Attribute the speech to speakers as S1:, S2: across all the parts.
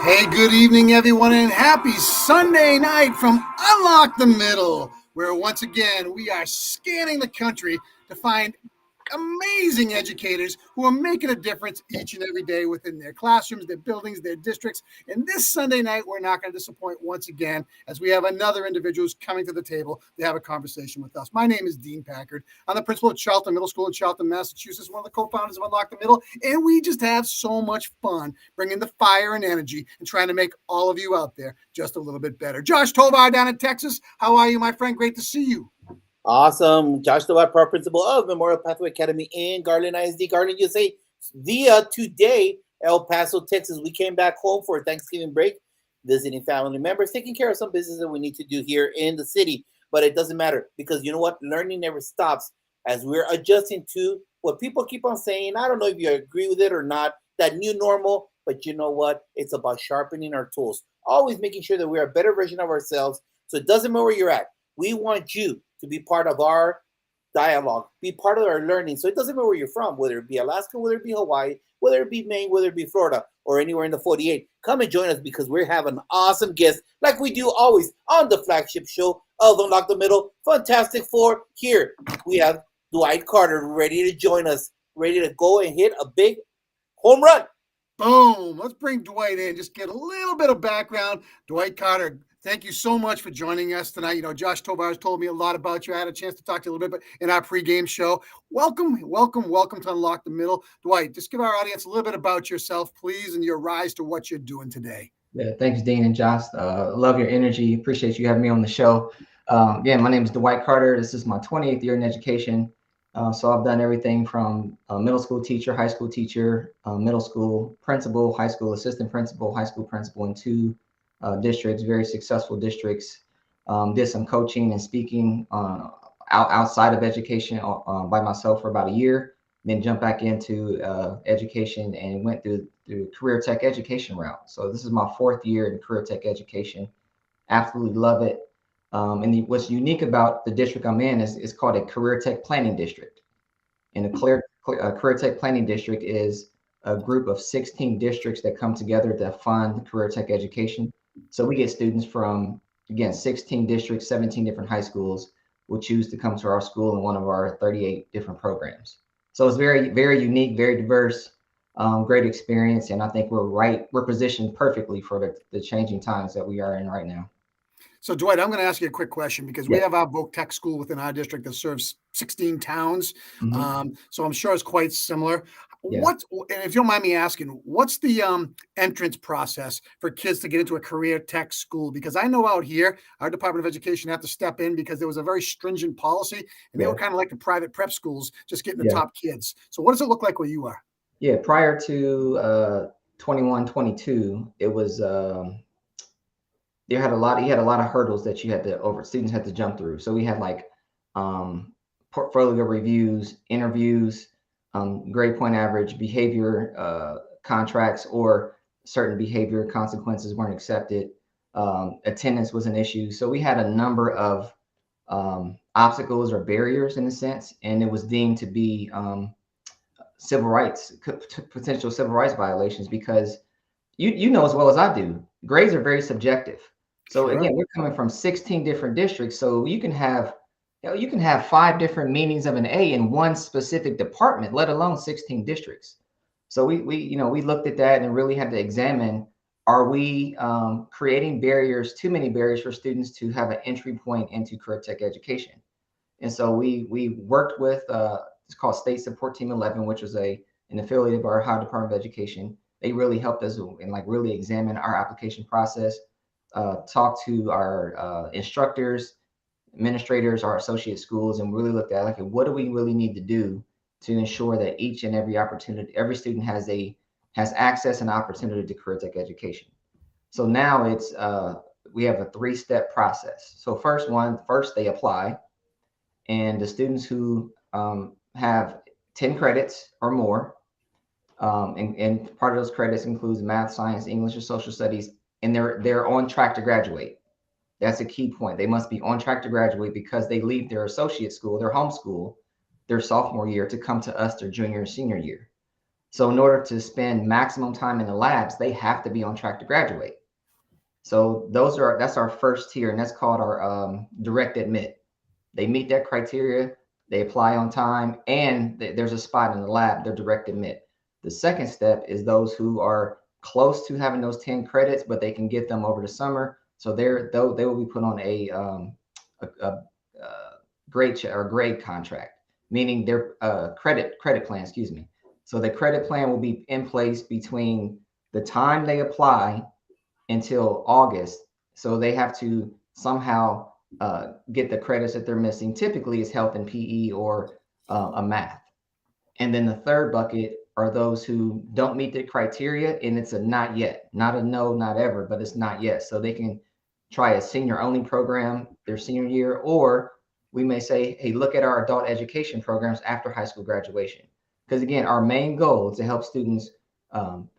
S1: Hey, good evening, everyone, and happy Sunday night from Unlock the Middle, where once again we are scanning the country to find amazing educators who are making a difference each and every day within their classrooms, their buildings, their districts. And this Sunday night, we're not going to disappoint once again as we have another individual who's coming to the table to have a conversation with us. My name is Dean Packard. I'm the principal at Charlton Middle School in Charlton, Massachusetts, one of the co-founders of Unlock the Middle, and we just have so much fun bringing the fire and energy and trying to make all of you out there just a little bit better. Josh Tovar down in Texas, how are you, my friend? Great to see you.
S2: Awesome. Josh Dwight, principal of Memorial Pathway Academy in Garland ISD, Garland, USA. Via today, El Paso, Texas. We came back home for Thanksgiving break, visiting family members, taking care of some business that we need to do here in the city. But it doesn't matter because you know what? Learning never stops as we're adjusting to what people keep on saying. I don't know if you agree with it or not, that new normal, but you know what? It's about sharpening our tools, always making sure that we're a better version of ourselves. So it doesn't matter where you're at. We want you to be part of our dialogue, be part of our learning. So it doesn't matter where you're from, whether it be Alaska, whether it be Hawaii, whether it be Maine, whether it be Florida, or anywhere in the 48. Come and join us because we're having awesome guests like we do always on the flagship show of Unlock the Middle. Fantastic Four. Here we have Dwight Carter ready to join us, ready to go and hit a big home run.
S1: Boom. Let's bring Dwight in, just get a little bit of background. Dwight Carter, thank you so much for joining us tonight. You know, Josh Tovar has told me a lot about you. I had a chance to talk to you a little bit in our pregame show. Welcome to Unlock the Middle. Dwight, just give our audience a little bit about yourself, please, and your rise to what you're doing today.
S3: Yeah, thanks, Dean and Josh. Love your energy. Appreciate you having me on the show. Again, my name is Dwight Carter. This is my 20th year in education. So I've done everything from middle school teacher, high school teacher, middle school principal, high school assistant principal, high school principal in two districts, very successful districts. Did some coaching and speaking outside of education by myself for about a year, then jumped back into education and went through career tech education route. So this is my 4th year in career tech education. Absolutely love it. What's unique about the district I'm in is it's called a career tech planning district. And a career tech planning district is a group of 16 districts that come together to fund career tech education. So we get students from, again, 16 districts, 17 different high schools will choose to come to our school in one of our 38 different programs. So it's very, very unique, very diverse, great experience. And I think we're positioned perfectly for the changing times that we are in right now.
S1: So, Dwight, I'm going to ask you a quick question because we have our Voc Tech school within our district that serves 16 towns.
S3: Mm-hmm.
S1: So I'm sure it's quite similar.
S3: Yeah.
S1: And if you don't mind me asking, what's the entrance process for kids to get into a career tech school? Because I know out here, our Department of Education had to step in because there was a very stringent policy, and they were kind of like the private prep schools, just getting the top kids. So what does it look like where you are?
S3: Yeah, prior to 21, 22, it was you had a lot of hurdles that students had to jump through. So we had like portfolio reviews, interviews, grade point average, behavior contracts, or certain behavior consequences weren't accepted. Attendance was an issue. So we had a number of obstacles or barriers in a sense, and it was deemed to be potential civil rights violations because you know as well as I do, grades are very subjective. So again, we're coming from 16 different districts. So you can have 5 different meanings of an A in one specific department, let alone 16 districts. So we looked at that and really had to examine, are we creating too many barriers for students to have an entry point into career tech education? And so we worked with it's called State Support Team 11, which was an affiliate of our Ohio Department of Education. They really helped us and really examine our application process, talk to our instructors, administrators, our associate schools, and really looked at what do we really need to do to ensure that each and every student has access and opportunity to career tech education. So now we have a 3-step process. So first they apply, and the students who have 10 credits or more, and part of those credits includes math, science, English, or social studies, and they're on track to graduate. That's a key point. They must be on track to graduate because they leave their associate school, their home school, their sophomore year to come to us their junior and senior year. So in order to spend maximum time in the labs, they have to be on track to graduate. So that's our first tier, and that's called our direct admit. They meet that criteria, they apply on time, and there's a spot in the lab, they're direct admit. The second step is those who are close to having those 10 credits, but they can get them over the summer. So they will be put on a grade contract, meaning their credit plan, excuse me. So the credit plan will be in place between the time they apply until August. So they have to somehow get the credits that they're missing. Typically, it's health and PE or a math. And then the third bucket are those who don't meet the criteria, and it's a not yet, not a no, not ever, but it's not yet. So they can try a senior only program their senior year, or we may say, hey, look at our adult education programs after high school graduation. Because again, our main goal is to help students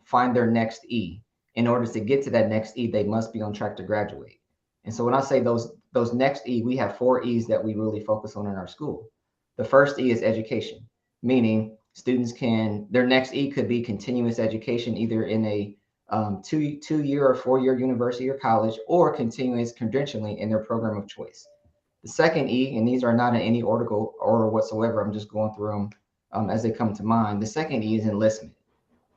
S3: find their next E. In order to get to that next E, they must be on track to graduate. And so when I say those next E, we have 4 E's that we really focus on in our school. The first E is education, meaning students their next E could be continuous education, either in a 2-year or 4-year university or college, or continuous credentialing in their program of choice. The second E, and these are not in any order whatsoever, I'm just going through them as they come to mind. The second E is enlistment.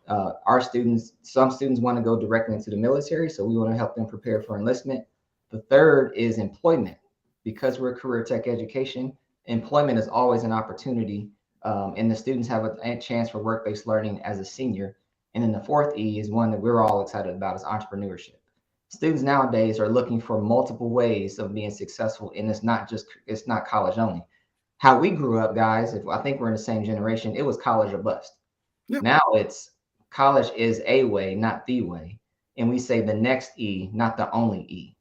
S3: Some students want to go directly into the military, so we want to help them prepare for enlistment. The third is employment. Because we're career tech education, employment is always an opportunity, and the students have a chance for work-based learning as a senior. And then the fourth E is one that we're all excited about, is entrepreneurship. Students nowadays are looking for multiple ways of being successful, and it's not college only. How we grew up, guys, I think we're in the same generation, it was college or bust. Yep. Now it's college is a way, not the way. And we say the next E, not the only E.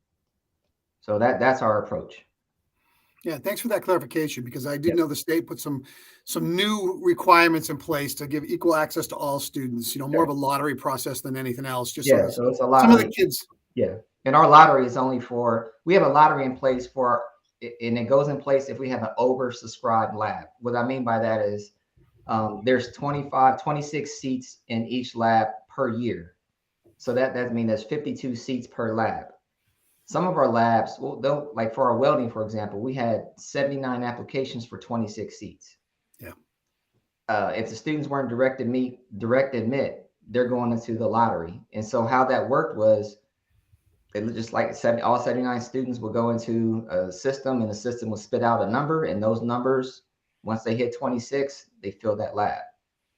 S3: So that's our approach.
S1: Yeah, thanks for that clarification, because I did know the state put some new requirements in place to give equal access to all students, more of a lottery process than anything else. Just
S3: so it's a lottery.
S1: Some of the kids.
S3: Yeah. And our lottery is only we have a lottery in place and it goes in place if we have an oversubscribed lab. What I mean by that is there's 26 seats in each lab per year. So that means there's 52 seats per lab. Some of our labs, like for our welding, for example, we had 79 applications for 26 seats.
S1: Yeah.
S3: If the students weren't direct admit, they're going into the lottery. And so how that worked was, it just like all 79 students would go into a system, and the system would spit out a number, and those numbers, once they hit 26, they fill that lab.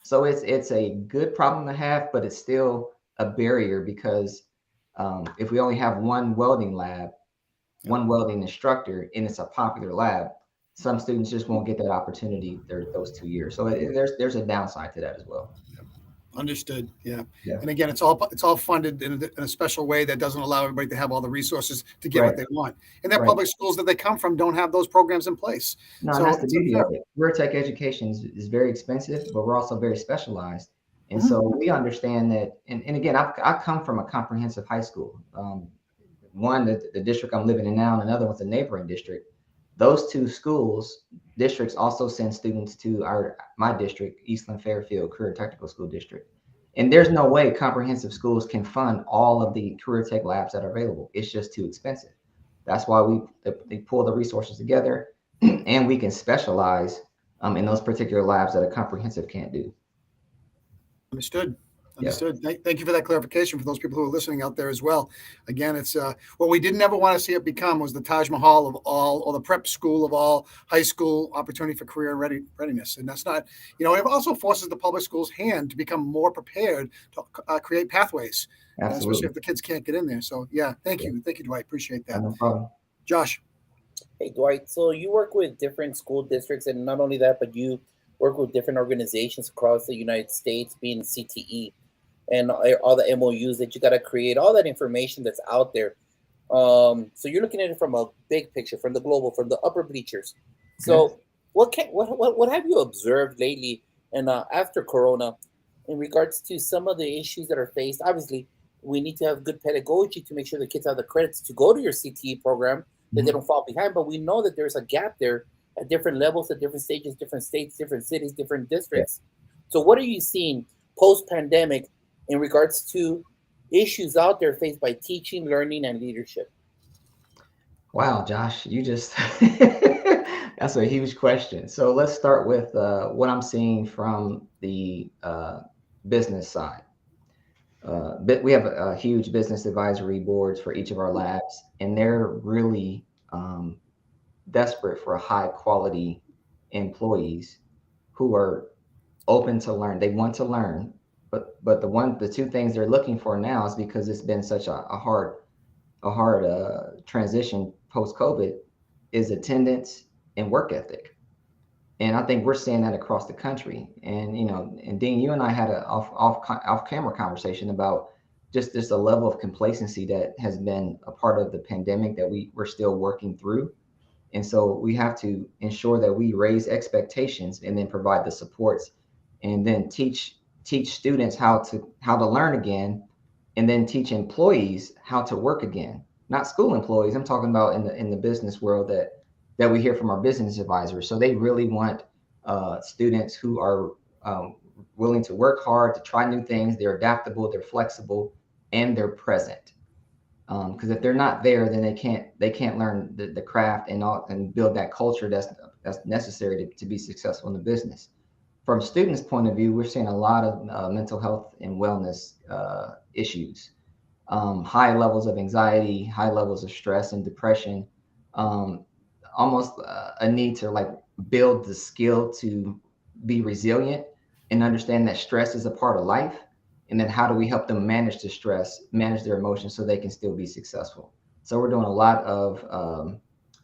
S3: So it's a good problem to have, but it's still a barrier, because if we only have one welding lab, one welding instructor, and it's a popular lab, some students just won't get that opportunity those 2 years. So there's a downside to that as well.
S1: Understood. Yeah. And again, it's all funded in a special way that doesn't allow everybody to have all the resources to get what they want. And their public schools that they come from don't have those programs in place.
S3: No, so that's the beauty of it. Career tech education is very expensive, but we're also very specialized. And so we understand that. And again, I come from a comprehensive high school. One, the district I'm living in now, and another one's a neighboring district. Those two districts also send students to my district, Eastland Fairfield Career Technical School District. And there's no way comprehensive schools can fund all of the career tech labs that are available. It's just too expensive. That's why they pull the resources together, and we can specialize in those particular labs that a comprehensive can't do.
S1: Understood. Thank you for that clarification for those people who are listening out there as well. Again, it's what we didn't ever want to see it become was the Taj Mahal of all, or the prep school of all high school opportunity for career readiness. And that's not, it also forces the public school's hand to become more prepared to create pathways, especially if the kids can't get in there. So thank you, Dwight. Appreciate that.
S3: No problem.
S1: Josh.
S2: Hey, Dwight. So you work with different school districts, and not only that, but you work with different organizations across the United States, being CTE. And all the MOUs that you got to create, all that information that's out there. So you're looking at it from a big picture, from the global, from the upper bleachers. So what have you observed lately and after Corona in regards to some of the issues that are faced? Obviously, we need to have good pedagogy to make sure the kids have the credits to go to your CTE program, that they don't fall behind. But we know that there's a gap there at different levels, at different stages, different states, different cities, different districts. So what are you seeing post-pandemic in regards to issues out there faced by teaching, learning, and leadership?
S3: Wow, Josh, you just that's a huge question. So let's start with what I'm seeing from the business side. But we have a huge business advisory boards for each of our labs, and they're really desperate for high quality employees who are open to learn. They want to learn, but the two things they're looking for now is because it's been such a hard transition post COVID is attendance and work ethic. And I think we're seeing that across the country. And and Dean, you and I had a off camera conversation about just a level of complacency that has been a part of the pandemic that we're still working through. And so we have to ensure that we raise expectations and then provide the supports and then teach students how to learn again, and then teach employees how to work again. Not school employees. I'm talking about in the business world that we hear from our business advisors. So they really want students who are willing to work hard, to try new things. They're adaptable, they're flexible, and they're present. Because if they're not there, then they can't learn the craft and build that culture that's necessary to be successful in the business. From students' point of view, we're seeing a lot of mental health and wellness issues, high levels of anxiety, high levels of stress and depression, um, almost a need to like build the skill to be resilient and understand that stress is a part of life. And then how do we help them manage the stress, manage their emotions so they can still be successful? So we're doing a lot of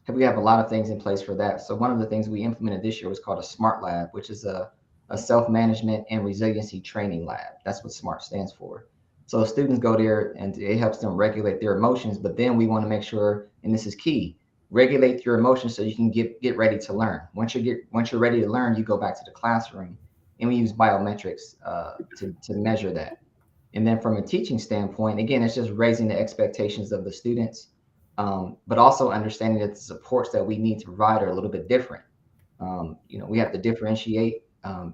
S3: we have a lot of things in place for that. So one of the things we implemented this year was called a SMART Lab, which is a self-management and resiliency training lab. That's what SMART stands for. So students go there and it helps them regulate their emotions. But then we want to make sure, and this is key, regulate your emotions so you can get ready to learn. Once you're ready to learn, you go back to the classroom, and we use biometrics to measure that. And then from a teaching standpoint, again, it's just raising the expectations of the students, but also understanding that the supports that we need to provide are a little bit different. We have to differentiate,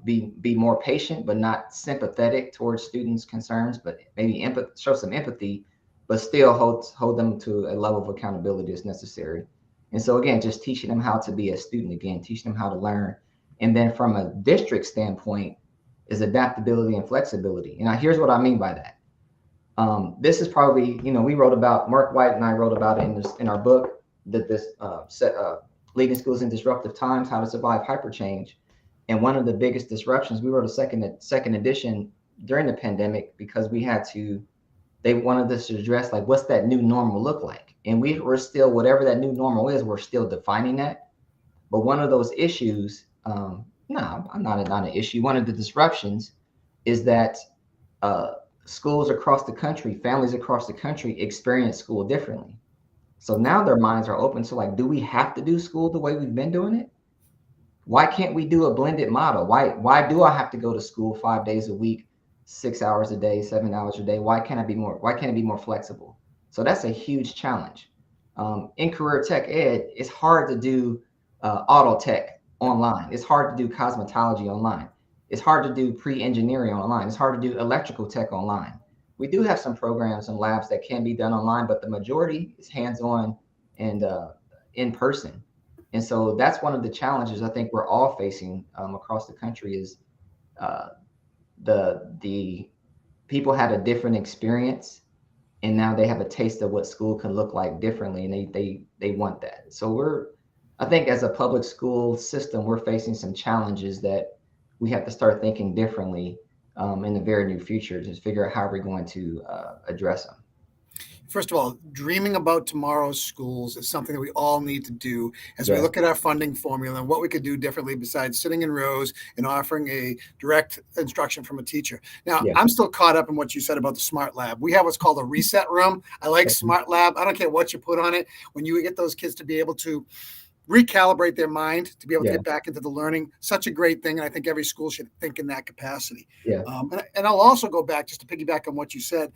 S3: be more patient, but not sympathetic towards students' concerns, but maybe show some empathy, but still hold them to a level of accountability that's necessary. And so again, just teaching them how to be a student again, teaching them how to learn. And then from a district standpoint is adaptability and flexibility. And here's what I mean by that. This is probably, we wrote about, Mark White and I wrote about it in our book, that this Leading Schools in Disruptive Times, How to Survive Hyperchange. And one of the biggest disruptions, we wrote a second edition during the pandemic because they wanted us to address like, what's that new normal look like? And we're still, whatever that new normal is, we're still defining that. But one of those issues, not an issue. One of the disruptions is that schools across the country, families across the country experience school differently. So now their minds are open to like, do we have to do school the way we've been doing it? Why can't we do a blended model? Why do I have to go to school 5 days a week, 6 hours a day, 7 hours a day? Why can't it be more flexible? So that's a huge challenge. In career tech ed, it's hard to do auto tech online. It's hard to do cosmetology online. It's hard to do pre-engineering online. It's hard to do electrical tech online. We do have some programs and labs that can be done online, but the majority is hands-on and in person. And so that's one of the challenges I think we're all facing across the country is the people had a different experience, and now they have a taste of what school can look like differently, and they want that. So I think as a public school system, we're facing some challenges that we have to start thinking differently in the very near future to figure out how we're going to address them.
S1: First of all, dreaming about tomorrow's schools is something that we all need to do as we
S3: Yeah.
S1: look at our funding formula and what we could do differently besides sitting in rows and offering a direct instruction from a teacher. Now,
S3: Yeah.
S1: I'm still caught up in what you said about the Smart Lab. We have what's called a reset room. I like Smart Lab. I don't care what you put on it. When you get those kids to be able to recalibrate their mind to be able to get back into the learning, such a great thing. And I think every school should think in that capacity.
S3: Yeah.
S1: And I'll also go back just to piggyback on what you said,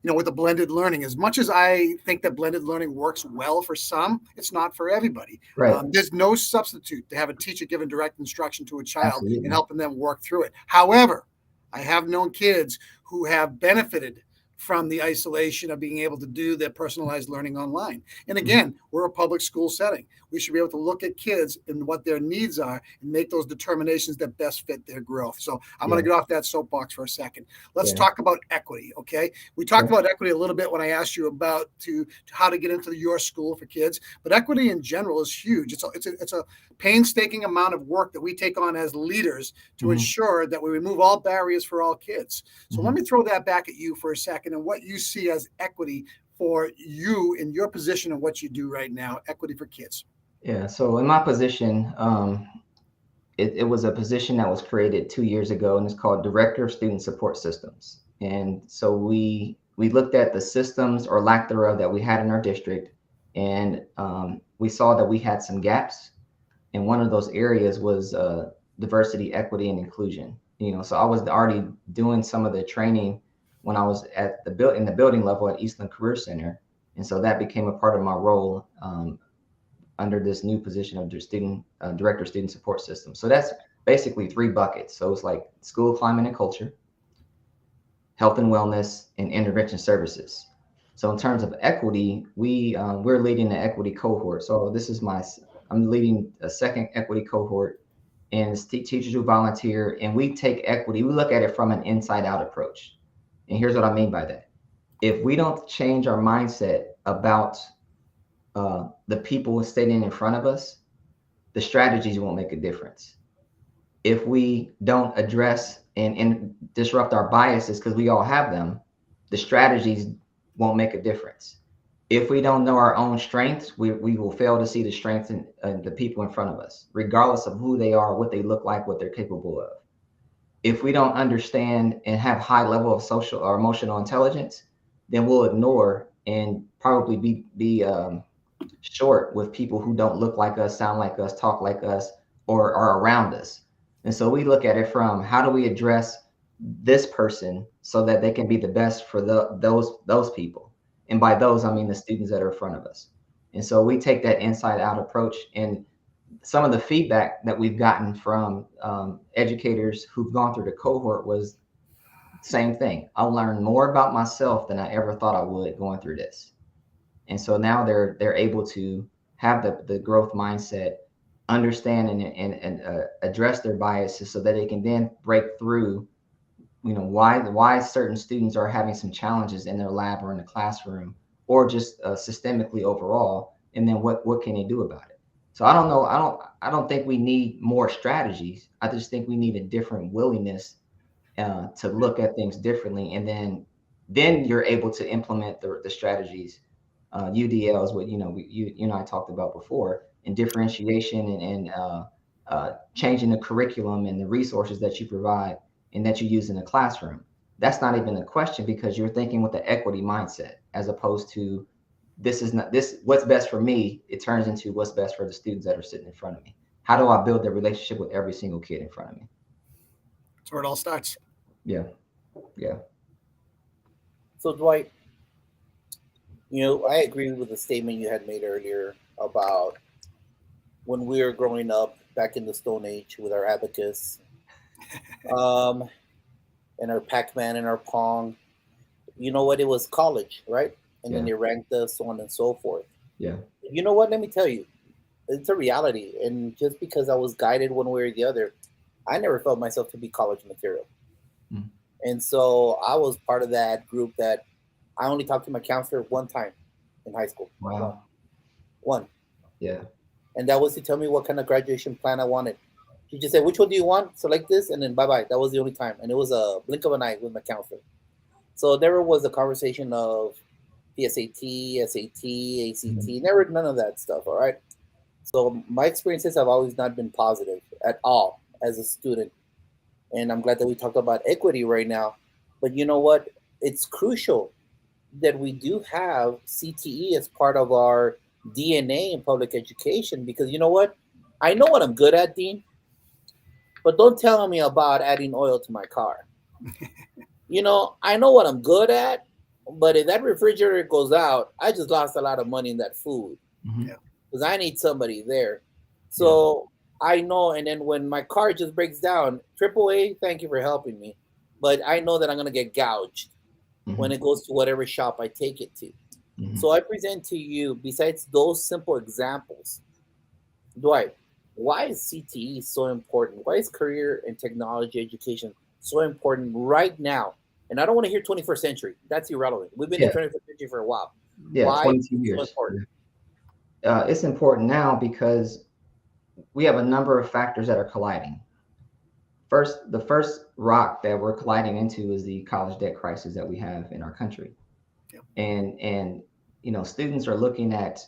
S1: with the blended learning. As much as I think that blended learning works well for some, it's not for everybody.
S3: Right.
S1: There's no substitute to have a teacher giving direct instruction to a child
S3: Absolutely.
S1: and helping them work through it. However, I have known kids who have benefited from the isolation of being able to do their personalized learning online. And again, we're a public school setting. We should be able to look at kids and what their needs are and make those determinations that best fit their growth. So I'm going to get off that soapbox for a second. Let's talk about equity, okay? We talked about equity a little bit when I asked you about to how to get into your school for kids, but equity in general is huge. It's a painstaking amount of work that we take on as leaders to ensure that we remove all barriers for all kids. So let me throw that back at you for a second and what you see as equity for you in your position and what you do right now, equity for kids.
S3: Yeah. So in my position, it was a position that was created 2 years ago, and it's called Director of Student Support Systems. And so we looked at the systems or lack thereof that we had in our district, and we saw that we had some gaps. And one of those areas was diversity, equity, and inclusion. So I was already doing some of the training when I was at in the building level at Eastland Career Center, and so that became a part of my role under this new position of Director of Student Support System. So that's basically 3 buckets. So it's like school climate and culture, health and wellness, and intervention services. So in terms of equity, we're leading the equity cohort. So I'm leading a second equity cohort, and it's teachers who volunteer, and we take equity. We look at it from an inside out approach. And here's what I mean by that. If we don't change our mindset about the people standing in front of us, the strategies won't make a difference. If we don't address and disrupt our biases, because we all have them, the strategies won't make a difference. If we don't know our own strengths, we will fail to see the strengths in the people in front of us, regardless of who they are, what they look like, what they're capable of. If we don't understand and have high level of social or emotional intelligence, then we'll ignore and probably be short with people who don't look like us, sound like us, talk like us, or are around us. And so we look at it from how do we address this person so that they can be the best for those people. And by those, I mean the students that are in front of us. And so we take that inside out approach, and some of the feedback that we've gotten from educators who've gone through the cohort was same thing. I learned more about myself than I ever thought I would going through this. And so now they're able to have the growth mindset, understand and address their biases so that they can then break through, why certain students are having some challenges in their lab or in the classroom, or just systemically overall, and then what can they do about it? So I don't know. I don't think we need more strategies. I just think we need a different willingness to look at things differently, and then you're able to implement the strategies. UDLs, what you and I talked about before, and differentiation and changing the curriculum and the resources that you provide and that you use in the classroom. That's not even a question, because you're thinking with the equity mindset, as opposed to what's best for me. It turns into what's best for the students that are sitting in front of me. How do I build the relationship with every single kid in front of me?
S1: That's where it all starts.
S3: Yeah.
S2: So Dwight, I agree with the statement you had made earlier about when we were growing up back in the Stone Age with our abacus, and our Pac-Man and our Pong. You know what? It was college, right? And then they ranked us, so on and so forth.
S3: Yeah.
S2: You know what? Let me tell you, it's a reality. And just because I was guided one way or the other, I never felt myself to be college material. Mm. And so I was part of that group that I only talked to my counselor one time in high school.
S3: Wow.
S2: One.
S3: Yeah.
S2: And that was to tell me what kind of graduation plan I wanted. She just said, which one do you want? Select this, and then bye-bye. That was the only time. And it was a blink of an eye with my counselor. So there was a conversation of the SAT, ACT, never none of that stuff, all right? So my experiences have always not been positive at all as a student. And I'm glad that we talked about equity right now. But you know what? It's crucial that we do have CTE as part of our DNA in public education, because you know what? I know what I'm good at, Dean, but don't tell me about adding oil to my car. I know what I'm good at, but if that refrigerator goes out, I just lost a lot of money in that food, because I need somebody there. So I know, and then when my car just breaks down, AAA, thank you for helping me. but I know that I'm going to get gouged when
S3: Mhm.
S2: it goes to whatever shop I take it to.
S3: Mhm.
S2: So I present to you, besides those simple examples, Dwight, why is CTE so important? Why is career and technology education so important right now? And I don't want to hear 21st century. That's irrelevant. We've been in
S3: Yeah,
S2: 21st century for a while.
S3: yeah,
S2: Why is
S3: 22
S2: it so
S3: years.
S2: important?
S3: It's important now because we have a number of factors that are colliding. The first rock that we're colliding into is the college debt crisis that we have in our country.
S1: Yep.
S3: And students are looking at,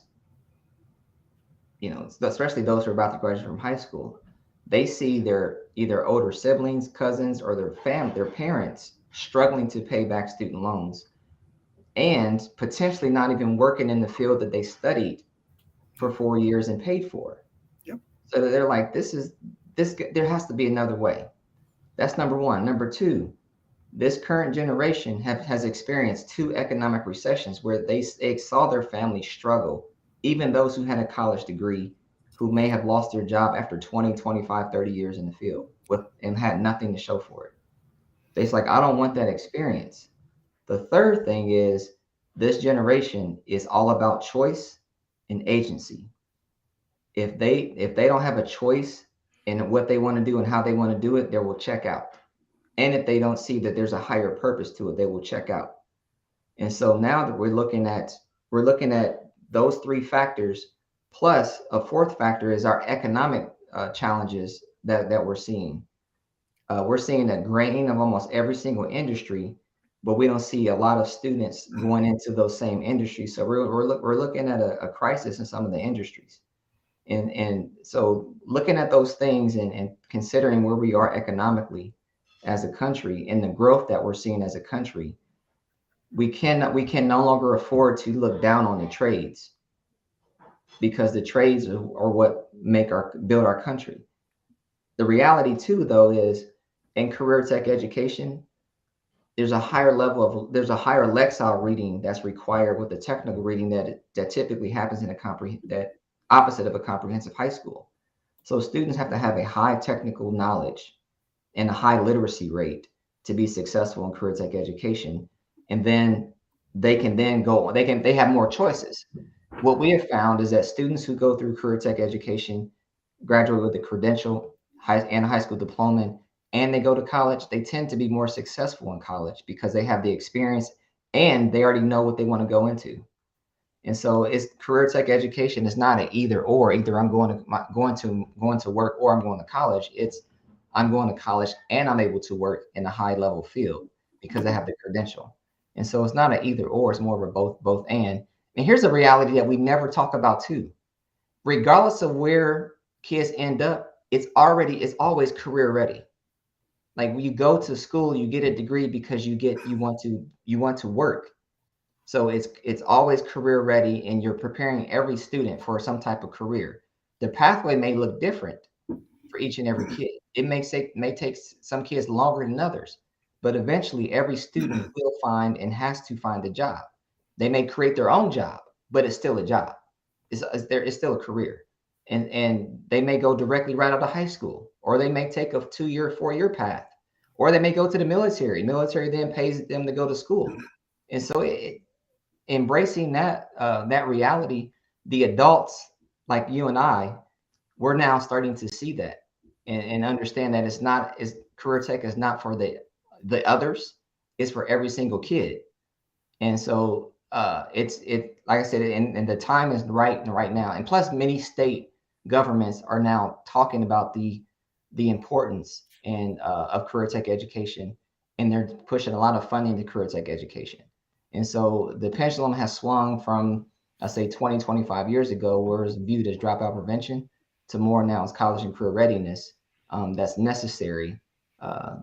S3: especially those who are about to graduate from high school, they see their either older siblings, cousins, or their parents struggling to pay back student loans and potentially not even working in the field that they studied for 4 years and paid for.
S1: Yep.
S3: So they're like, there has to be another way. That's number one. Number two, this current generation has experienced two economic recessions where they saw their families struggle, even those who had a college degree, who may have lost their job after 20, 25, 30 years in the field and had nothing to show for it. It's like, I don't want that experience. The third thing is this generation is all about choice and agency. If they don't have a choice in what they want to do and how they want to do it, they will check out. And if they don't see that there's a higher purpose to it, they will check out. And so now that we're looking at those three factors, plus a fourth factor is our economic challenges that we're seeing. We're seeing a graying of almost every single industry, but we don't see a lot of students going into those same industries. So we're looking at a crisis in some of the industries. And so looking at those things and considering where we are economically as a country and the growth that we're seeing as a country, we can no longer afford to look down on the trades, because the trades are what build our country. The reality too, though, is in career tech education, there's a higher Lexile reading that's required with the technical reading that typically happens in that opposite of a comprehensive high school. So students have to have a high technical knowledge and a high literacy rate to be successful in career tech education. And then they have more choices. What we have found is that students who go through career tech education, graduate with a credential and a high school diploma, and they go to college, they tend to be more successful in college because they have the experience and they already know what they want to go into. And so it's career tech education is not an either or. Either I'm going to work or I'm going to college. It's I'm going to college and I'm able to work in a high level field because I have the credential. And so it's not an either or. It's more of a both and. And here's a reality that we never talk about too. Regardless of where kids end up, it's always career ready. Like when you go to school, you get a degree because you want to work. So it's always career ready, and you're preparing every student for some type of career. The pathway may look different for each and every kid. It may take some kids longer than others, but eventually every student will find and has to find a job. They may create their own job, but it's still a job. It's still a career, and they may go directly right out of high school, or they may take a 2-year, 4-year path, or they may go to the military. Military then pays them to go to school, and so embracing that reality, the adults like you and I, we're now starting to see that and understand that career tech is not for the others, it's for every single kid. And so it like I said, and the time is right now. And plus, many state governments are now talking about the importance of career tech education, and they're pushing a lot of funding to career tech education. And so the pendulum has swung from, I say, 20, 25 years ago, where it was viewed as dropout prevention, to more now as college and career readiness, that's necessary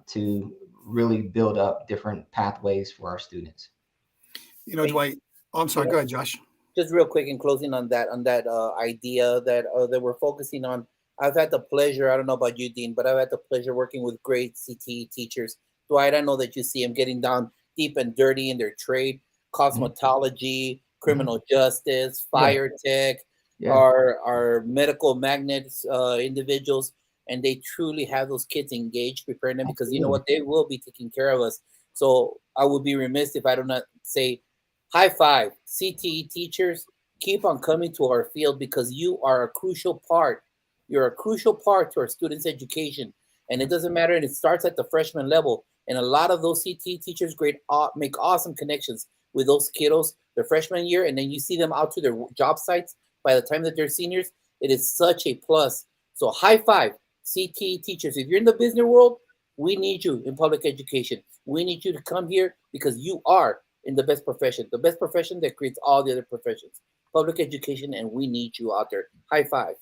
S3: to really build up different pathways for our students.
S2: Hey,
S1: Dwight. Oh, I'm sorry. Go ahead, Josh.
S2: just real quick in closing on that idea that we're focusing on. I've had the pleasure, I don't know about you, Dean, but I've had the pleasure working with great CTE teachers. Dwight, I know that you see them getting down deep and dirty in their trade: cosmetology, criminal justice,
S3: Yeah,
S2: fire tech,
S3: yeah.
S2: our medical magnets individuals. and they truly have those kids engaged, preparing them, because you know
S3: Absolutely.
S2: what, they will be taking care of us. So I would be remiss if I do not say high five, CTE teachers. Keep on coming to our field because you are a crucial part. You're a crucial part to our students' education, and it doesn't matter. And it starts at the freshman level. And a lot of those CTE teachers make awesome connections with those kiddos their freshman year, and then you see them out to their job sites by the time that they're seniors. It is such a plus. So high five, CTE teachers. If you're in the business world, we need you in public education. We need you to come here because you are in the best profession that creates all the other professions, public education, and we need you out there. High five.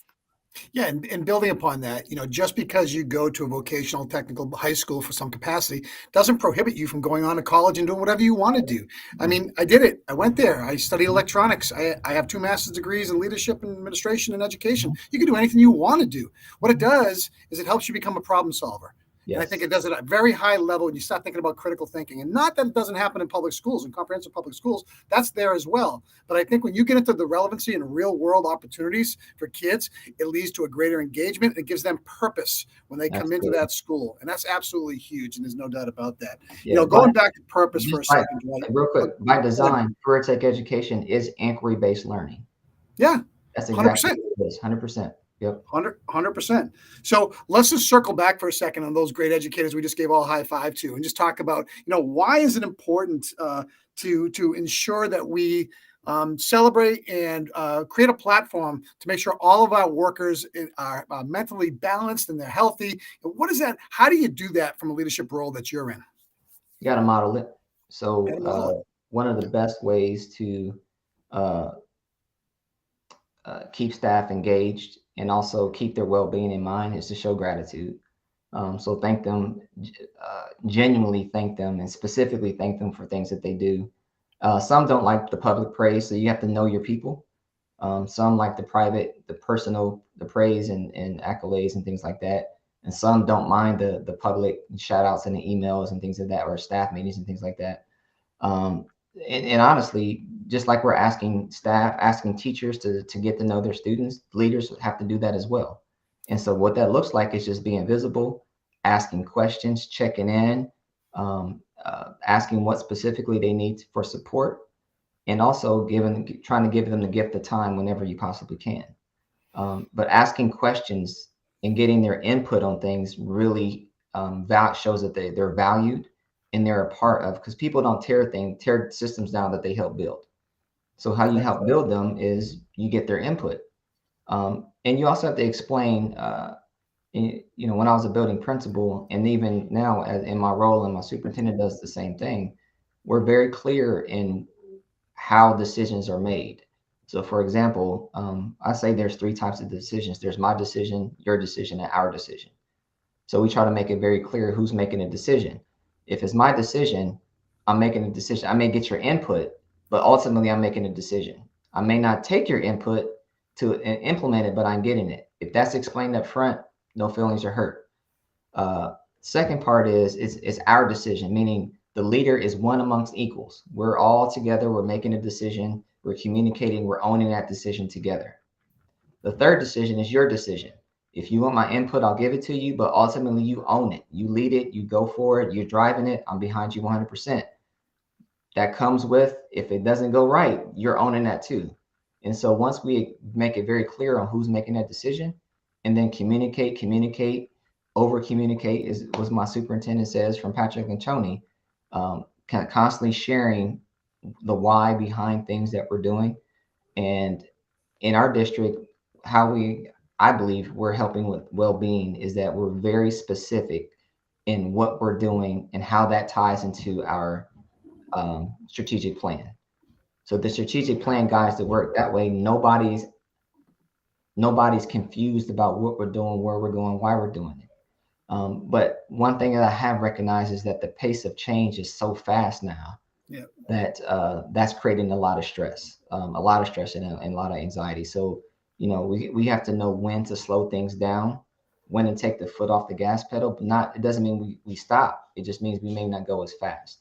S1: Yeah, and building upon that, just because you go to a vocational technical high school for some capacity doesn't prohibit you from going on to college and doing whatever you want to do. I mean, I did it. I went there. I studied electronics. I have 2 master's degrees in leadership and administration and education. You can do anything you want to do. What it does is it helps you become a problem solver. And I think it does it at a very high level when you start thinking about critical thinking. And not that it doesn't happen in public schools and comprehensive public schools, that's there as well. But I think when you get into the relevancy and real world opportunities for kids, it leads to a greater engagement and it gives them purpose when they come into that school. And that's absolutely huge. And there's no doubt about that.
S3: Yeah,
S1: Going back to purpose for a second.
S3: Real quick, by design, career tech education is inquiry-based learning.
S1: Yeah.
S3: That's exactly 100%. What it is. 100%. Yep.
S1: 100%. So let's just circle back for a second on those great educators we just gave all a high five to, and just talk about, why is it important to ensure that we celebrate and create a platform to make sure all of our workers are mentally balanced and they're healthy. And what is that? How do you do that from a leadership role that you're in?
S3: You got to model it. So one of the best ways to keep staff engaged and also keep their well-being in mind is to show gratitude. So thank them, genuinely thank them, and specifically thank them for things that they do. Some don't like the public praise, so you have to know your people. Some like the private, the personal, the praise and accolades and things like that. And some don't mind the public shout outs and the emails and things like that, or staff meetings and things like that. And honestly, just like we're asking staff, asking teachers to get to know their students, leaders have to do that as well. And so what that looks like is just being visible, asking questions, checking in, asking what specifically they need for support, and also trying to give them the gift of time whenever you possibly can. But asking questions and getting their input on things really shows that they're valued and they're a part of, because people don't tear systems down that they help build. So how you help build them is you get their input. And you also have to explain, when I was a building principal, and even now in my role, and my superintendent does the same thing, we're very clear in how decisions are made. So for example, I say there's 3 types of decisions. There's my decision, your decision, and our decision. So we try to make it very clear who's making a decision. If it's my decision, I'm making a decision. I may get your input, but ultimately I'm making a decision. I may not take your input to implement it, but I'm getting it. If that's explained up front, no feelings are hurt. Second part is it's our decision, meaning the leader is one amongst equals. We're all together. We're making a decision. We're communicating. We're owning that decision together. The third decision is your decision. If you want my input, I'll give it to you, but ultimately you own it. You lead it, you go for it, you're driving it. I'm behind you 100%. That comes with, if it doesn't go right, you're owning that too. And so once we make it very clear on who's making that decision, and then communicate, over communicate is what my superintendent says from Patrick and Tony, constantly sharing the why behind things that we're doing. And in our district, I believe we're helping with well-being is that we're very specific in what we're doing and how that ties into our strategic plan. So the strategic plan guides the work. That way, nobody's confused about what we're doing, where we're going, why we're doing it. But one thing that I have recognized is that the pace of change is so fast now that that's creating a lot of stress and a lot of anxiety. So we have to know when to slow things down, when to take the foot off the gas pedal, but it doesn't mean we stop. It just means we may not go as fast.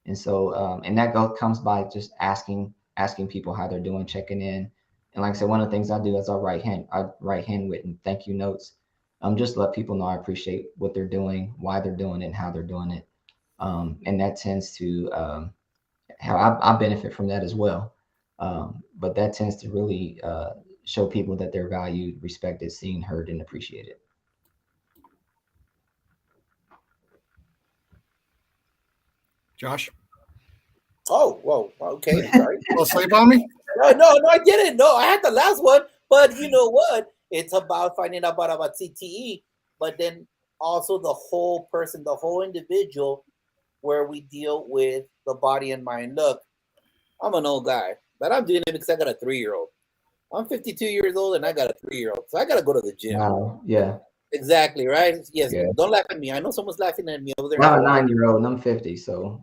S3: And so, and that comes by just asking people how they're doing, checking in. And like I said, one of the things I do is I write handwritten thank you notes. Just let people know I appreciate what they're doing, why they're doing it, and how they're doing it. And that tends to how I benefit from that as well. But that tends to really show people that they're valued, respected, seen, heard, and appreciated.
S1: Josh,
S2: Oh, whoa. Okay. Sorry.
S1: fall asleep on me?
S2: No, I didn't. No, I had the last one. But you know what? It's about finding out about CTE, but then also the whole person, the whole individual, where we deal with the body and mind. Look, I'm an old guy, but I'm doing it because I got a 3-year-old. I'm 52 years old and I got a 3-year-old. So I got to go to the gym.
S3: Wow. Yeah.
S2: Exactly, right? Yes.
S3: Yeah.
S2: Don't laugh at me. I know someone's laughing at me over there
S3: I
S2: in
S3: have a
S2: Hawaii.
S3: 9-year-old and I'm 50, so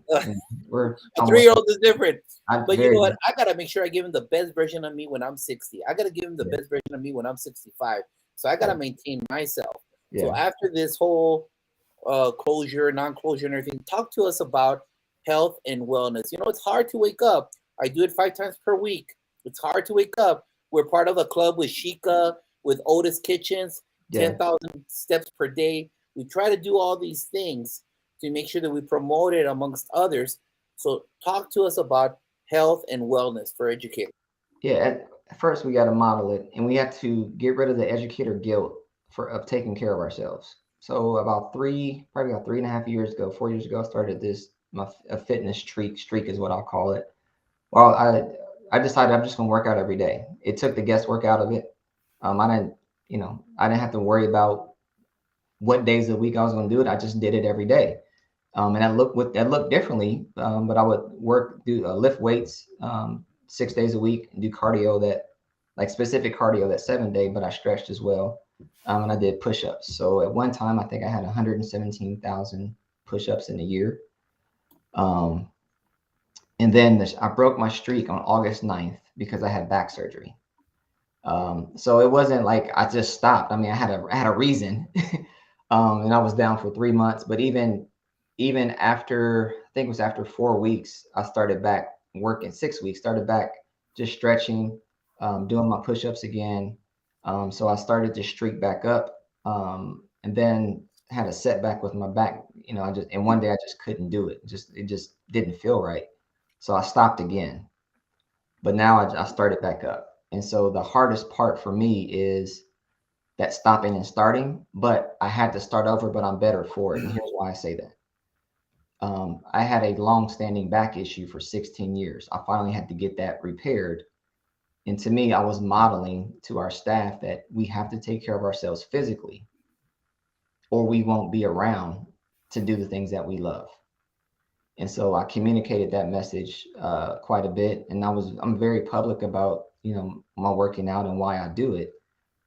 S3: we're
S2: A
S3: almost.
S2: 3-year-old is different. But you
S3: Very.
S2: know what? I gotta make sure I give him the best version of me when I'm 60. I gotta give him the
S3: Yeah.
S2: best version of me when I'm 65. So I gotta
S3: Yeah.
S2: maintain myself. So
S3: Yeah.
S2: after this whole closure, non-closure, and everything, talk to us about health and wellness. You know, it's hard to wake up. I do it 5 times per week. It's hard to wake up. We're part of a club with Shika, with Otis Kitchens,
S3: Yeah.
S2: 10,000 steps per day. We try to do all these things to make sure that we promote it amongst others. So talk to us about health and wellness for educators.
S3: Yeah. At first, we got to model it, and we have to get rid of the educator guilt of taking care of ourselves. So probably about 3.5 years ago, 4 years ago, I started a fitness streak is what I'll call it. Well, I decided I'm just gonna work out every day. It took the guesswork out of it. I didn't have to worry about what days of the week I was gonna do it. I just did it every day. And that looked differently. But I would lift weights 6 days a week and do cardio like specific cardio that 7 day, but I stretched as well. And I did push-ups. So at one time, I think I had 117,000 push-ups in a year. Um, and then I broke my streak on August 9th because I had back surgery. So it wasn't like I just stopped. I mean, I had a reason, and I was down for 3 months. But even after, I think it was after 4 weeks, I started back working. 6 weeks, started back just stretching, doing my push-ups again. So I started to streak back up, and then had a setback with my back. And one day I just couldn't do it. It just didn't feel right. So I stopped again. But now I started back up. And so the hardest part for me is that stopping and starting, but I had to start over, but I'm better for it. And here's why I say that. I had a long-standing back issue for 16 years. I finally had to get that repaired. And to me, I was modeling to our staff that we have to take care of ourselves physically, or we won't be around to do the things that we love. And so I communicated that message quite a bit, and I'm very public about my working out and why I do it.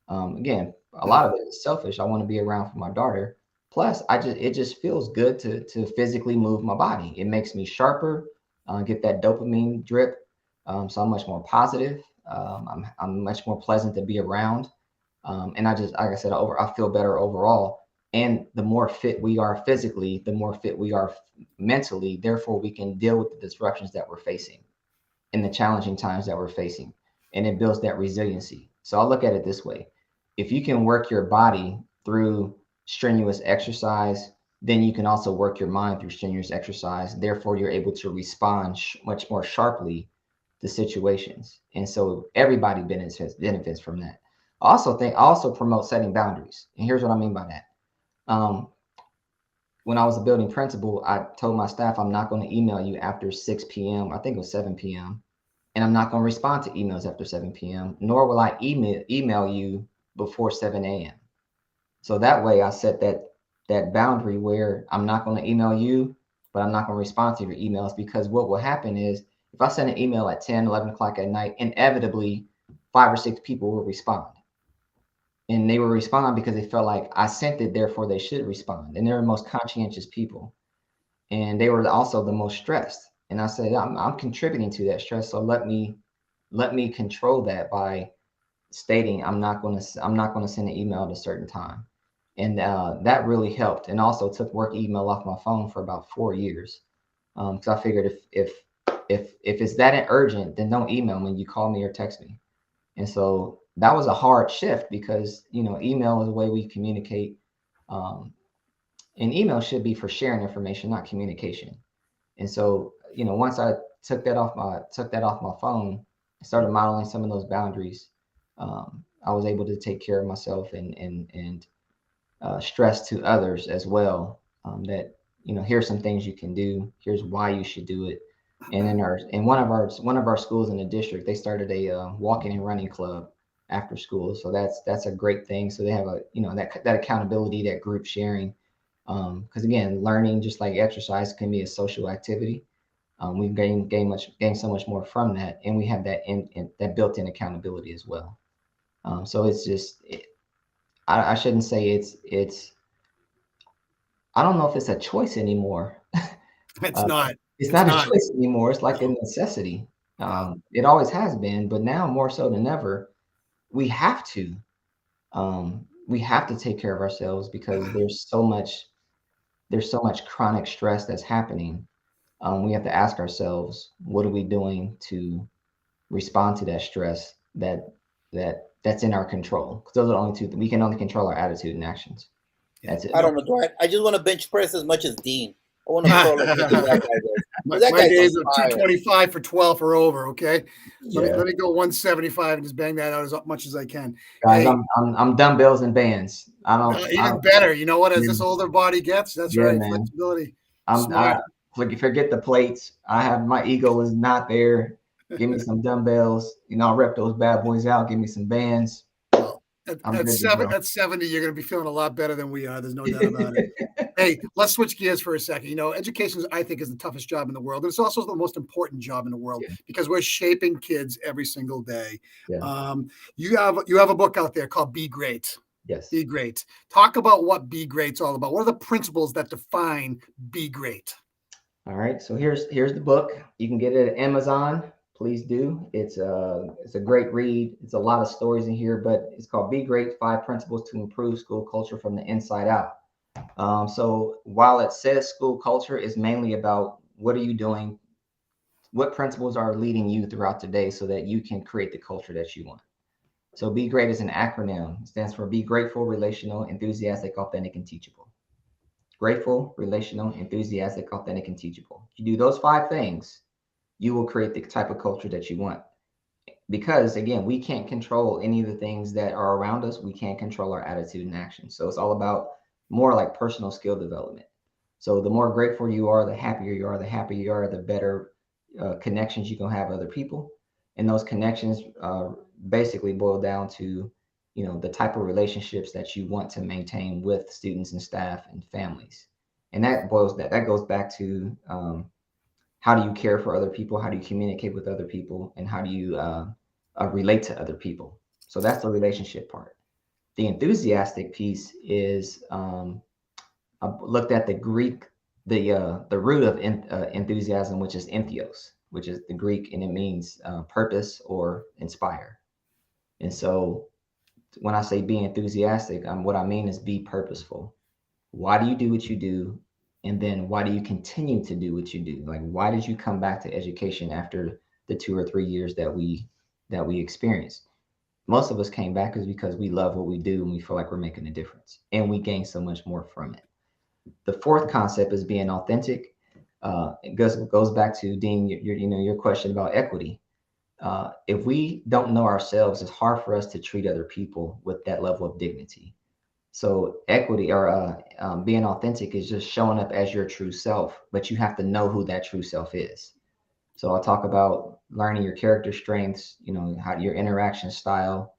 S3: Again, a lot of it is selfish. I want to be around for my daughter. Plus, it just feels good to physically move my body. It makes me sharper, get that dopamine drip. So I'm much more positive. I'm much more pleasant to be around. And like I said, I feel better overall. And the more fit we are physically, the more fit we are mentally. Therefore, we can deal with the disruptions that we're facing and the challenging times that we're facing. And it builds that resiliency. So I'll look at it this way. If you can work your body through strenuous exercise, then you can also work your mind through strenuous exercise. Therefore, you're able to respond much more sharply to situations. And so everybody benefits from that. I also promote setting boundaries. And here's what I mean by that. When I was a building principal, I told my staff I'm not going to email you after 6 p.m. I think it was 7 p.m. And I'm not going to respond to emails after 7 p.m. Nor will I email you before 7 a.m. So that way I set that boundary where I'm not going to email you, but I'm not going to respond to your emails, because what will happen is if I send an email at 10, 11 o'clock at night, inevitably 5 or 6 people will respond. And they will respond because they felt like I sent it, therefore they should respond. And they're the most conscientious people. And they were also the most stressed. And I said, I'm contributing to that stress. So let me control that by stating I'm not going to send an email at a certain time. And that really helped. And also took work email off my phone for about 4 years. Because I figured if it's that urgent, then don't email me. You call me or text me. And so that was a hard shift because, email is the way we communicate. Um, and email should be for sharing information, not communication. And so, once I took that off my phone, I started modeling some of those boundaries. I was able to take care of myself and stress to others as well. That here's some things you can do. Here's why you should do it. And in one of our schools in the district, they started a walking and running club after school. So that's a great thing. So they have that accountability, that group sharing. Because again, learning, just like exercise, can be a social activity. We gain so much more from that, and we have that built-in accountability as well. So it's just I shouldn't say it's I don't know if it's a choice anymore.
S1: It's
S3: Uh,
S1: not.
S3: it's
S1: It's
S3: not a
S1: not.
S3: choice anymore. It's like a
S1: No.
S3: necessity.
S1: Yeah.
S3: It always has been, but now more so than ever, we have to. We have to take care of ourselves because there's so much chronic stress that's happening. We have to ask ourselves, what are we doing to respond to that stress that's in our control? Because those are the only two. We can only control our attitude and actions.
S1: Yeah.
S3: That's it.
S2: I don't know, Dwight. I just want to bench press as much as Dean. I want to
S1: my,
S2: curl as much as that guy does. 'Cause that
S1: my
S2: guy's on
S1: days of
S2: fire.
S1: 225 for 12 are over. Okay. Let me
S3: Yeah,
S1: let me go 175 and just bang that out as much as I can.
S3: guys,
S1: Hey,
S3: I'm dumbbells and bands. I don't.
S1: even better. You know what? As
S3: Yeah,
S1: this older body gets, that's
S3: yeah,
S1: right.
S3: man.
S1: Flexibility.
S3: I
S1: Smart.
S3: forget the plates. I have my ego is not there. Give me some dumbbells. I'll rep those bad boys out. Give me some bands.
S1: Well,
S3: I'm good to go.
S1: at 70, you're going to be feeling a lot better than we are. There's no doubt about it. Hey, let's switch gears for a second. Education, I think, is the toughest job in the world. And it's also the most important job in the world
S3: Yeah,
S1: because we're shaping kids every single day.
S3: yeah,
S1: You have a book out there called Be Great.
S3: yes.
S1: Be Great. Talk about what Be Great's all about. What are the principles that define Be Great?
S3: All right. So here's the book. You can get it at Amazon. Please do. It's a great read. It's a lot of stories in here, but it's called Be Great: 5 Principles to Improve School Culture from the Inside Out. So while it says school culture is mainly about what are you doing, what principles are leading you throughout the day so that you can create the culture that you want. So Be Great is an acronym. It stands for Be Grateful, Relational, Enthusiastic, Authentic, and Teachable. Grateful, relational, enthusiastic, authentic, and teachable. If you do those 5 things, you will create the type of culture that you want. Because again, we can't control any of the things that are around us. We can't control our attitude and action. So it's all about more like personal skill development. So the more grateful you are, the happier you are. The happier you are, the better connections you can have with other people. And those connections basically boil down to, the type of relationships that you want to maintain with students and staff and families. And that goes back to how do you care for other people? How do you communicate with other people? And how do you relate to other people? So that's the relationship part. The enthusiastic piece is I looked at the Greek, the root of enthusiasm, which is entheos, which is the Greek, and it means purpose or inspire. And so when I say be enthusiastic, what I mean is be purposeful. Why do you do what you do? And then why do you continue to do what you do? Like, why did you come back to education after the 2 or 3 years that we experienced? Most of us came back is because we love what we do and we feel like we're making a difference, and we gain so much more from it. The fourth concept is being authentic. It goes back to Dean, your question about equity. If we don't know ourselves, it's hard for us to treat other people with that level of dignity. So equity or being authentic is just showing up as your true self, but you have to know who that true self is. So I'll talk about learning your character strengths, how your interaction style,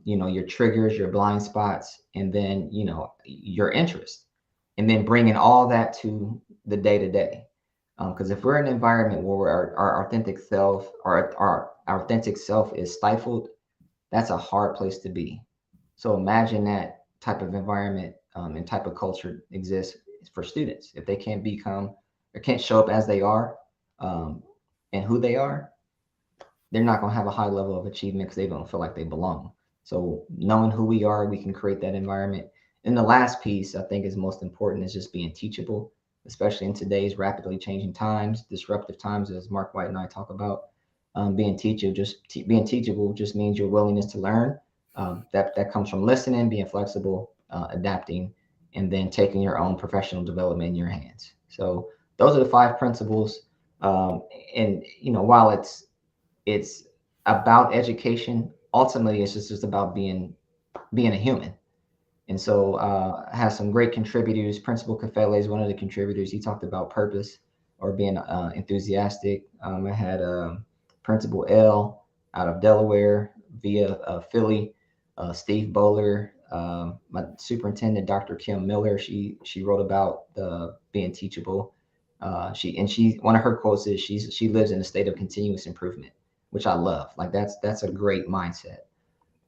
S3: your triggers, your blind spots, and then, your interest, and then bringing all that to the day to day. Because if we're in an environment where our authentic self, our authentic self is stifled, that's a hard place to be. So imagine that type of environment and type of culture exists for students. If they can't become or can't show up as they are um, and who they are, they're not going to have a high level of achievement because they don't feel like they belong. So knowing who we are, we can create that environment. And the last piece I think is most important is just being teachable, especially in today's rapidly changing times, disruptive times, as Mark White and I talk about. Being teachable just means your willingness to learn. That comes from listening, being flexible, adapting, and then taking your own professional development in your hands. So those are the 5 principles. And while it's about education, ultimately it's just about being a human. And so has some great contributors. Principal Kafele is one of the contributors. He talked about purpose or being enthusiastic. I had Principal L out of Delaware via Philly, Steve Bowler, my superintendent, Dr. Kim Miller. She wrote about being teachable. She one of her quotes is she lives in a state of continuous improvement, which I love. Like that's a great mindset.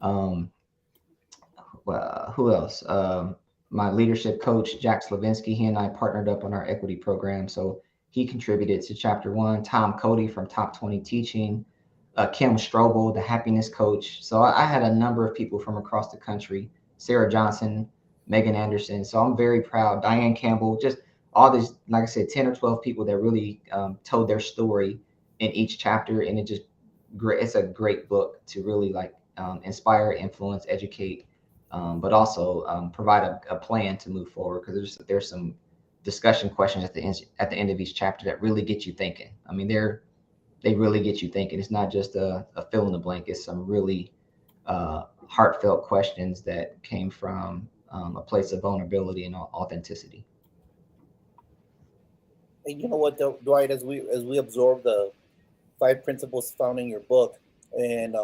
S3: Um, who else? My leadership coach, Jack Slavinsky, he and I partnered up on our equity program. So he contributed to chapter 1. Tom Cody from Top 20 Teaching, Kim Strobel, the happiness coach. So I had a number of people from across the country, Sarah Johnson, Megan Anderson. So I'm very proud. Diane Campbell, just all these, like I said, 10 or 12 people that really told their story in each chapter. And it's a great book to really inspire, influence, educate, but also provide a plan to move forward, because there's some discussion questions at the end of each chapter that really get you thinking. I mean, they really get you thinking. It's not just a fill in the blank. It's some really heartfelt questions that came from a place of vulnerability and authenticity.
S2: And you know what, Dwight, as we absorb the 5 principles found in your book, and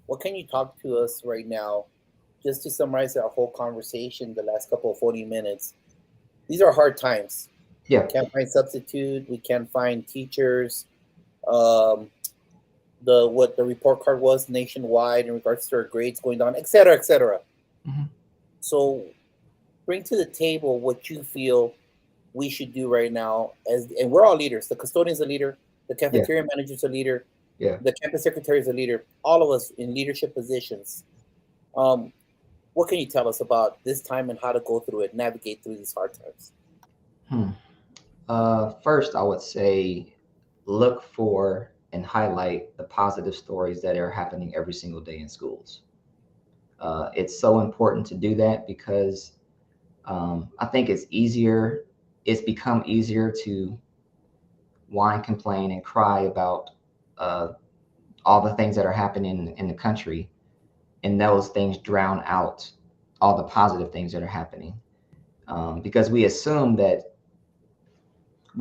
S2: what can you talk to us right now, just to summarize our whole conversation, the last couple of 40 minutes? These are hard times.
S3: Yeah.
S2: We can't find substitute. We can't find teachers. Um, what the report card was nationwide in regards to our grades going down, et cetera, et cetera.
S3: Mm-hmm.
S2: So bring to the table what you feel we should do right now, and we're all leaders. The custodian's a leader, the cafeteria manager's a leader, the campus secretary is a leader, all of us in leadership positions. What can you tell us about this time and how to go through it, navigate through these hard times?
S3: First, I would say look for and highlight the positive stories that are happening every single day in schools. It's so important to do that because I think it's become easier to whine, complain, and cry about all the things that are happening in the country, and those things drown out all the positive things that are happening, because we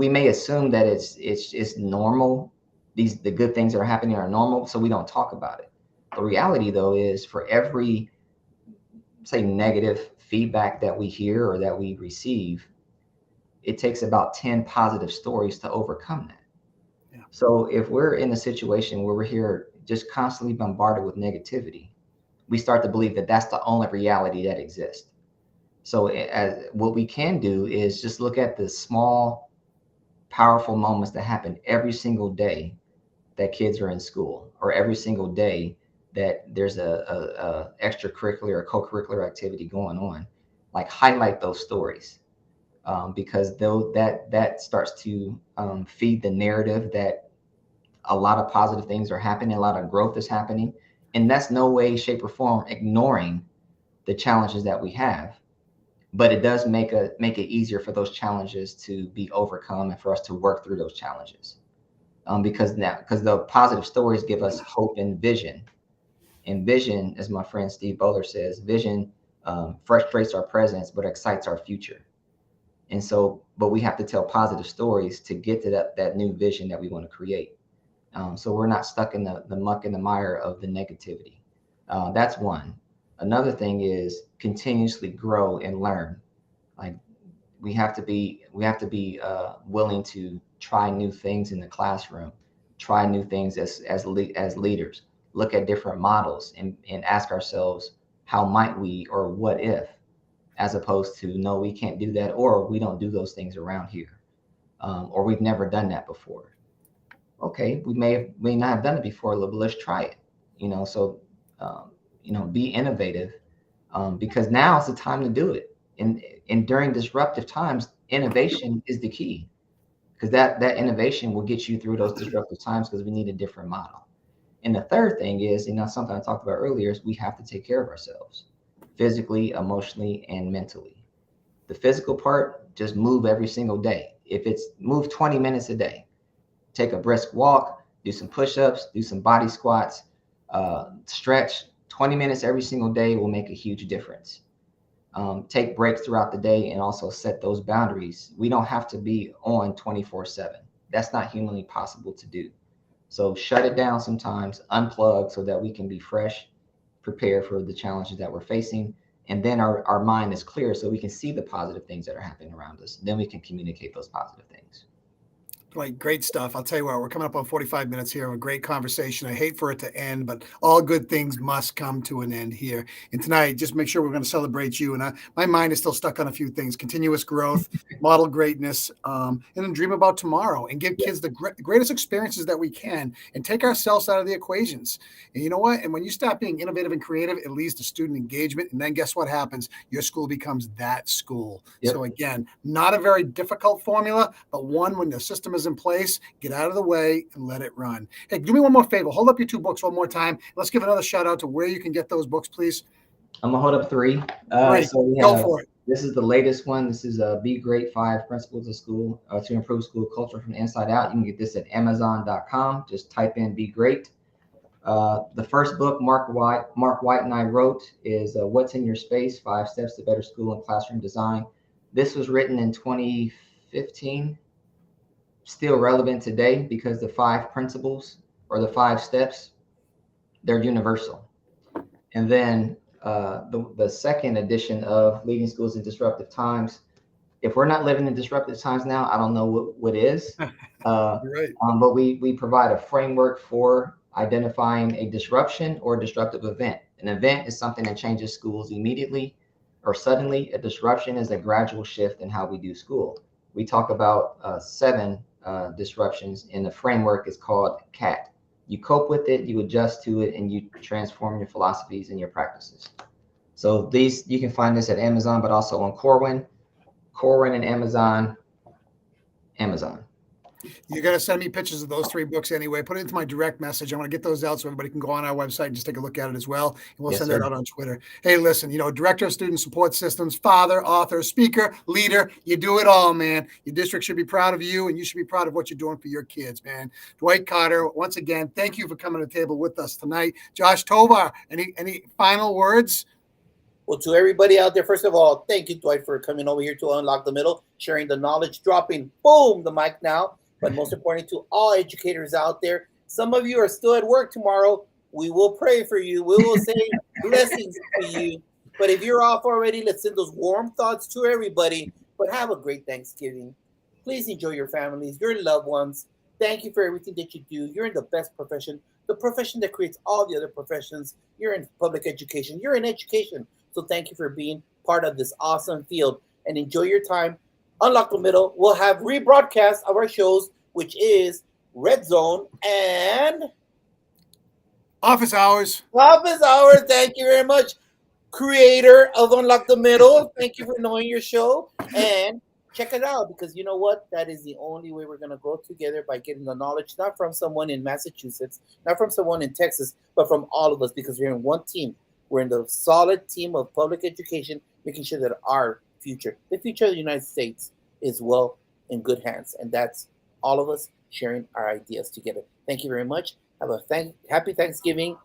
S3: may assume that it's normal. The good things that are happening are normal, so we don't talk about it. The reality, though, is for every, say, negative feedback that we hear or that we receive, it takes about 10 positive stories to overcome that. Yeah. So if we're in a situation where we're here just constantly bombarded with negativity, we start to believe that that's the only reality that exists. So what we can do is just look at the small, powerful moments that happen every single day that kids are in school, or every single day that there's a extracurricular or co-curricular activity going on. Like, highlight those stories, because that starts to feed the narrative that a lot of positive things are happening, a lot of growth is happening, and that's no way, shape, or form ignoring the challenges that we have. But it does make it easier for those challenges to be overcome and for us to work through those challenges. Because the positive stories give us hope and vision. And vision, as my friend Steve Bowler says, vision frustrates our presence but excites our future. And so, but we have to tell positive stories to get to that new vision that we want to create. So we're not stuck in the muck and the mire of the negativity. That's one. Another thing is continuously grow and learn. Like, we have to be willing to try new things in the classroom, try new things as leaders, look at different models and ask ourselves, how might we, or what if, as opposed to, no, we can't do that, or we don't do those things around here, or we've never done that before. Okay, we may not have done it before, but let's try it. So be innovative, because now is the time to do it. And during disruptive times, innovation is the key. because that innovation will get you through those disruptive times, because we need a different model. And the third thing is, something I talked about earlier, is we have to take care of ourselves physically, emotionally, and mentally. The physical part, just move every single day. If it's move 20 minutes a day, take a brisk walk, do some push-ups, do some body squats, stretch. 20 minutes every single day will make a huge difference. Take breaks throughout the day and also set those boundaries. We don't have to be on 24/7. That's not humanly possible to do. So shut it down sometimes, unplug, so that we can be fresh, prepare for the challenges that we're facing. And then our mind is clear, so we can see the positive things that are happening around us. Then we can communicate those positive things.
S1: Dwight, great stuff. I'll tell you what, we're coming up on 45 minutes here of a great conversation. I hate for it to end, but all good things must come to an end here. And tonight, just make sure we're going to celebrate you. And my mind is still stuck on a few things: continuous growth, model greatness, and then dream about tomorrow and give kids the greatest experiences that we can, and take ourselves out of the equations. And you know what? And when you stop being innovative and creative, it leads to student engagement. And then guess what happens? Your school becomes that school.
S3: Yep.
S1: So again, not a very difficult formula, but one when the system is in place, get out of the way and let it run. Hey, do me one more favor. Hold up your 2 books one more time. Let's give another shout out to where you can get those books, please.
S3: I'm gonna hold up 3.
S1: Great.
S3: So we
S1: Go
S3: have,
S1: for it.
S3: This is the latest one. This is Be Great: 5 Principles of School to Improve School Culture from the Inside Out. You can get this at Amazon.com. Just type in Be Great. The first book Mark White and I wrote is What's in Your Space: 5 Steps to Better School and Classroom Design. This was written in 2015. Still relevant today, because the 5 principles, or the 5 steps, they're universal. And then the second edition of Leading Schools in Disruptive Times. If we're not living in disruptive times now, I don't know what is.
S1: Right.
S3: But we provide a framework for identifying a disruption or disruptive event. An event is something that changes schools immediately or suddenly. A disruption is a gradual shift in how we do school. We talk about 7 disruptions, and the framework is called CAT. You cope with it, you adjust to it, and you transform your philosophies and your practices. So these, you can find this at Amazon, but also on Corwin and Amazon.
S1: You're going to send me pictures of those 3 books anyway. Put it into my direct message. I'm going to get those out so everybody can go on our website and just take a look at it as well. And we'll send that out on Twitter. Hey, listen, Director of Student Support Systems, father, author, speaker, leader, you do it all, man. Your district should be proud of you, and you should be proud of what you're doing for your kids, man. Dwight Carter, once again, thank you for coming to the table with us tonight. Josh Tovar, any final words?
S2: Well, to everybody out there, first of all, thank you, Dwight, for coming over here to Unlock the Middle, sharing the knowledge, dropping, boom, the mic now. But most importantly, to all educators out there, some of you are still at work tomorrow. We will pray for you. We will say blessings to you. But if you're off already, let's send those warm thoughts to everybody. But have a great Thanksgiving. Please enjoy your families, your loved ones. Thank you for everything that you do. You're in the best profession, the profession that creates all the other professions. You're in public education. You're in education. So thank you for being part of this awesome field, and enjoy your time. Unlock the Middle. We'll have rebroadcast of our shows, which is Red Zone and
S1: Office Hours.
S2: Office Hours. Thank you very much, creator of Unlock the Middle. Thank you for knowing your show, and check it out, because you know what? That is the only way we're going to grow together, by getting the knowledge, not from someone in Massachusetts, not from someone in Texas, but from all of us, because we're in one team. We're in the solid team of public education, making sure that our future, the future of the United States, is well in good hands. And that's all of us sharing our ideas together. Thank you very much. Have a happy Thanksgiving.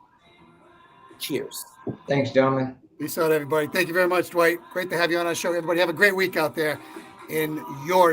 S2: Cheers.
S3: Thanks, gentlemen.
S1: Peace out, everybody. Thank you very much, Dwight. Great to have you on our show. Everybody have a great week out there in your